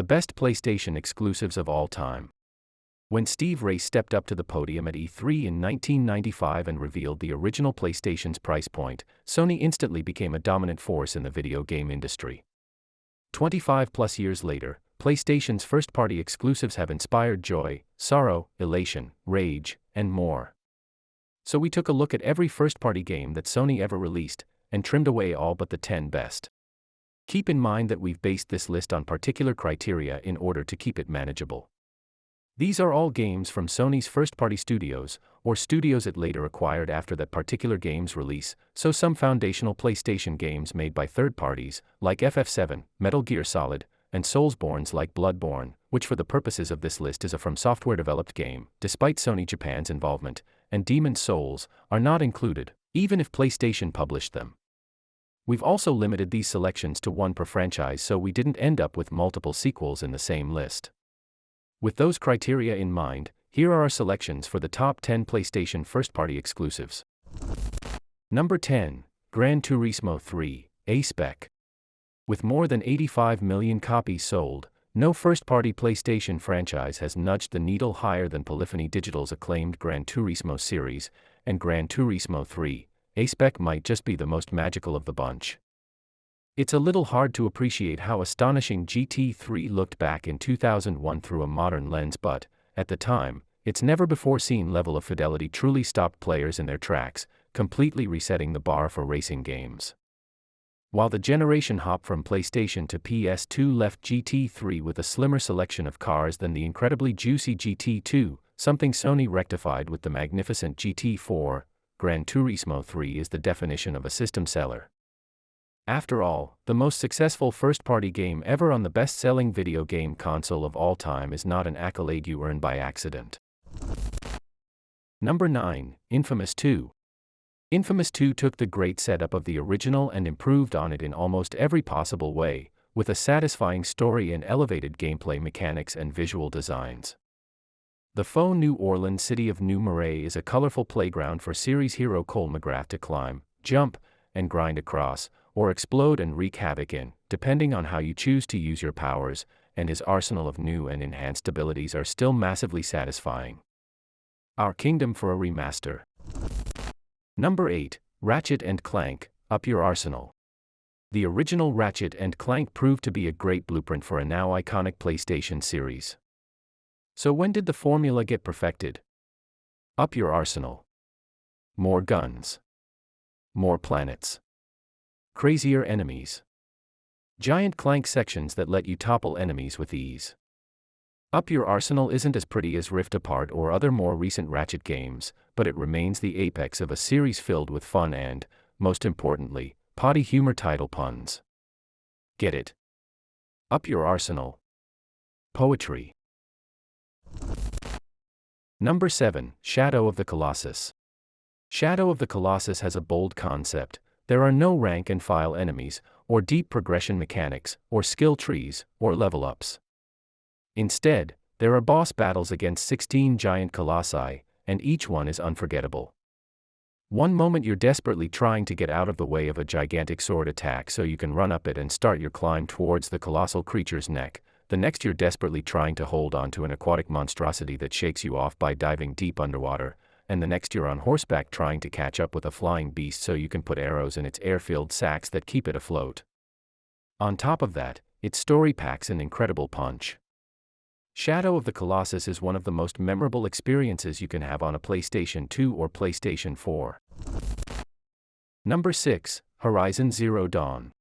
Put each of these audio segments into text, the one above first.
the best PlayStation exclusives of all time. When Steve Race stepped up to the podium at E3 in 1995 and revealed the original PlayStation's price point, Sony instantly became a dominant force in the video game industry. 25+ years later, PlayStation's first-party exclusives have inspired joy, sorrow, elation, rage, and more. So we took a look at every first-party game that Sony ever released, and trimmed away all but the 10 best. Keep in mind that we've based this list on particular criteria in order to keep it manageable. These are all games from Sony's first-party studios, or studios it later acquired after that particular game's release, so some foundational PlayStation games made by third parties, like FF7, Metal Gear Solid, and Soulsborne's like Bloodborne, which for the purposes of this list is a From Software-developed game, despite Sony Japan's involvement, and Demon's Souls, are not included, even if PlayStation published them. We've also limited these selections to one per franchise so we didn't end up with multiple sequels in the same list. With those criteria in mind, here are our selections for the top 10 PlayStation first-party exclusives. Number 10, Gran Turismo 3, A-Spec. With more than 85 million copies sold, no first-party PlayStation franchise has nudged the needle higher than Polyphony Digital's acclaimed Gran Turismo series, and Gran Turismo 3, A-Spec might just be the most magical of the bunch. It's a little hard to appreciate how astonishing GT3 looked back in 2001 through a modern lens, but, at the time, its never-before-seen level of fidelity truly stopped players in their tracks, completely resetting the bar for racing games. While the generation hop from PlayStation to PS2 left GT3 with a slimmer selection of cars than the incredibly juicy GT2, something Sony rectified with the magnificent GT4, Gran Turismo 3 is the definition of a system seller. After all, the most successful first-party game ever on the best-selling video game console of all time is not an accolade you earn by accident. Number 9, Infamous 2. Infamous 2 took the great setup of the original and improved on it in almost every possible way, with a satisfying story and elevated gameplay mechanics and visual designs. The faux New Orleans city of New Marais is a colorful playground for series hero Cole McGrath to climb, jump, and grind across, or explode and wreak havoc in, depending on how you choose to use your powers, and his arsenal of new and enhanced abilities are still massively satisfying. Our Kingdom for a remaster. Number 8, Ratchet and Clank, Up Your Arsenal. The original Ratchet and Clank proved to be a great blueprint for a now iconic PlayStation series. So when did the formula get perfected? Up your arsenal. More guns. More planets. Crazier enemies. Giant Clank sections that let you topple enemies with ease. Up Your Arsenal isn't as pretty as Rift Apart or other more recent Ratchet games, but it remains the apex of a series filled with fun and, most importantly, potty humor title puns. Get it? Up Your Arsenal. Poetry. Number 7, Shadow of the Colossus. Shadow of the Colossus has a bold concept. There are no rank and file enemies, or deep progression mechanics, or skill trees, or level ups. Instead, there are boss battles against 16 giant colossi, and each one is unforgettable. One moment you're desperately trying to get out of the way of a gigantic sword attack so you can run up it and start your climb towards the colossal creature's neck, the next you're desperately trying to hold on to an aquatic monstrosity that shakes you off by diving deep underwater, and the next you're on horseback trying to catch up with a flying beast so you can put arrows in its air-filled sacks that keep it afloat. On top of that, its story packs an incredible punch. Shadow of the Colossus is one of the most memorable experiences you can have on a PlayStation 2 or PlayStation 4. Number 6, Horizon Zero Dawn.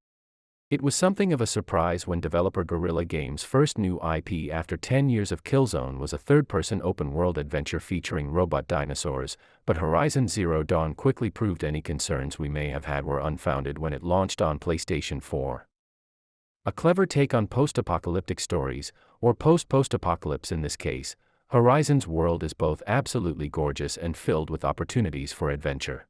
It was something of a surprise when developer Guerrilla Games' first new IP after 10 years of Killzone was a third-person open-world adventure featuring robot dinosaurs, but Horizon Zero Dawn quickly proved any concerns we may have had were unfounded when it launched on PlayStation 4. A clever take on post-apocalyptic stories, or post-apocalypse in this case, Horizon's world is both absolutely gorgeous and filled with opportunities for adventure.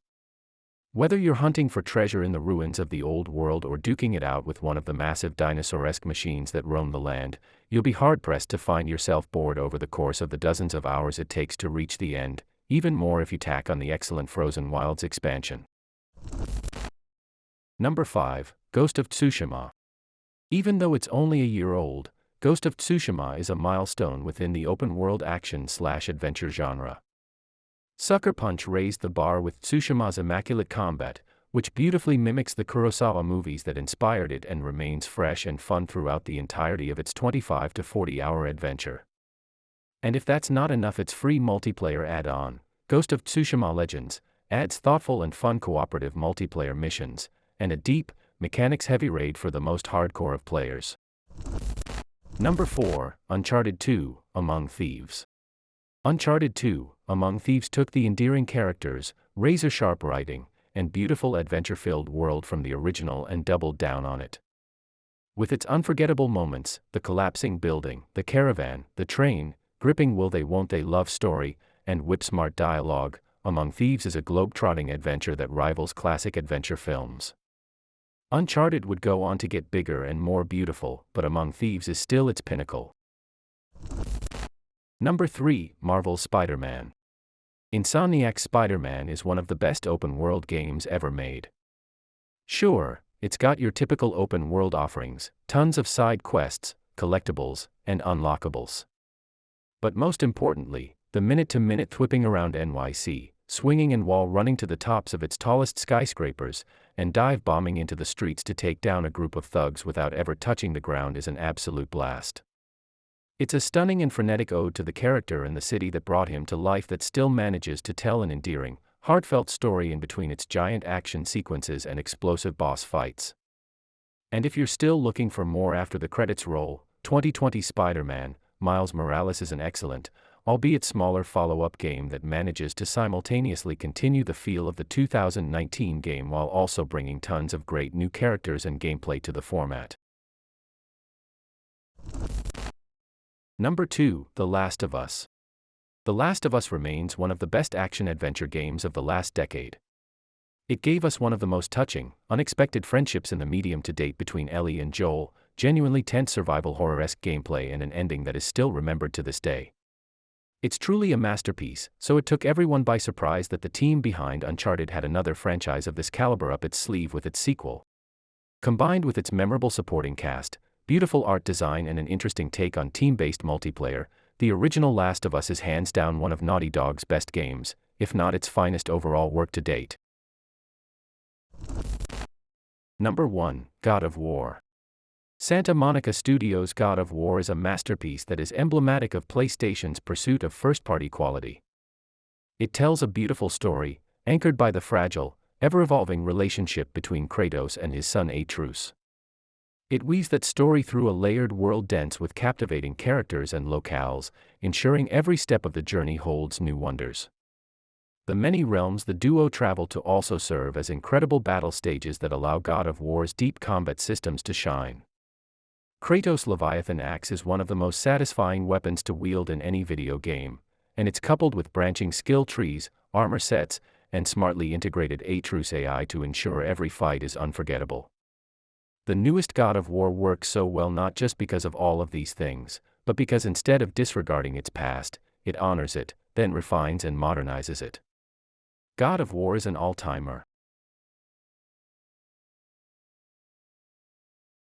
Whether you're hunting for treasure in the ruins of the old world or duking it out with one of the massive dinosaur-esque machines that roam the land, you'll be hard-pressed to find yourself bored over the course of the dozens of hours it takes to reach the end, even more if you tack on the excellent Frozen Wilds expansion. Number 5, Ghost of Tsushima. Even though it's only a year old, Ghost of Tsushima is a milestone within the open-world action/adventure genre. Sucker Punch raised the bar with Tsushima's immaculate combat, which beautifully mimics the Kurosawa movies that inspired it and remains fresh and fun throughout the entirety of its 25 to 40-hour adventure. And if that's not enough, its free multiplayer add-on, Ghost of Tsushima Legends, adds thoughtful and fun cooperative multiplayer missions, and a deep, mechanics-heavy raid for the most hardcore of players. Number 4, Uncharted 2, Among Thieves. Uncharted 2, Among Thieves took the endearing characters, razor-sharp writing, and beautiful adventure-filled world from the original and doubled down on it. With its unforgettable moments, the collapsing building, the caravan, the train, gripping will they won't they love story, and whip-smart dialogue, Among Thieves is a globe-trotting adventure that rivals classic adventure films. Uncharted would go on to get bigger and more beautiful, but Among Thieves is still its pinnacle. Number 3, Marvel's Spider-Man. Insomniac's Spider-Man is one of the best open-world games ever made. Sure, it's got your typical open-world offerings, tons of side quests, collectibles, and unlockables. But most importantly, the minute-to-minute thwipping around NYC, swinging and wall running to the tops of its tallest skyscrapers, and dive bombing into the streets to take down a group of thugs without ever touching the ground is an absolute blast. It's a stunning and frenetic ode to the character and the city that brought him to life that still manages to tell an endearing, heartfelt story in between its giant action sequences and explosive boss fights. And if you're still looking for more after the credits roll, 2020 Spider-Man, Miles Morales is an excellent, albeit smaller follow-up game that manages to simultaneously continue the feel of the 2019 game while also bringing tons of great new characters and gameplay to the format. Number 2, The Last of Us. The Last of Us remains one of the best action-adventure games of the last decade. It gave us one of the most touching, unexpected friendships in the medium to date between Ellie and Joel, genuinely tense survival horror-esque gameplay and an ending that is still remembered to this day. It's truly a masterpiece, so it took everyone by surprise that the team behind Uncharted had another franchise of this caliber up its sleeve with its sequel. Combined with its memorable supporting cast, beautiful art design and an interesting take on team-based multiplayer, the original Last of Us is hands down one of Naughty Dog's best games, if not its finest overall work to date. Number 1, God of War. Santa Monica Studios' God of War is a masterpiece that is emblematic of PlayStation's pursuit of first-party quality. It tells a beautiful story, anchored by the fragile, ever-evolving relationship between Kratos and his son Atreus. It weaves that story through a layered world dense with captivating characters and locales, ensuring every step of the journey holds new wonders. The many realms the duo travel to also serve as incredible battle stages that allow God of War's deep combat systems to shine. Kratos' Leviathan axe is one of the most satisfying weapons to wield in any video game, and it's coupled with branching skill trees, armor sets, and smartly integrated Atreus AI to ensure every fight is unforgettable. The newest God of War works so well not just because of all of these things, but because instead of disregarding its past, it honors it, then refines and modernizes it. God of War is an all-timer.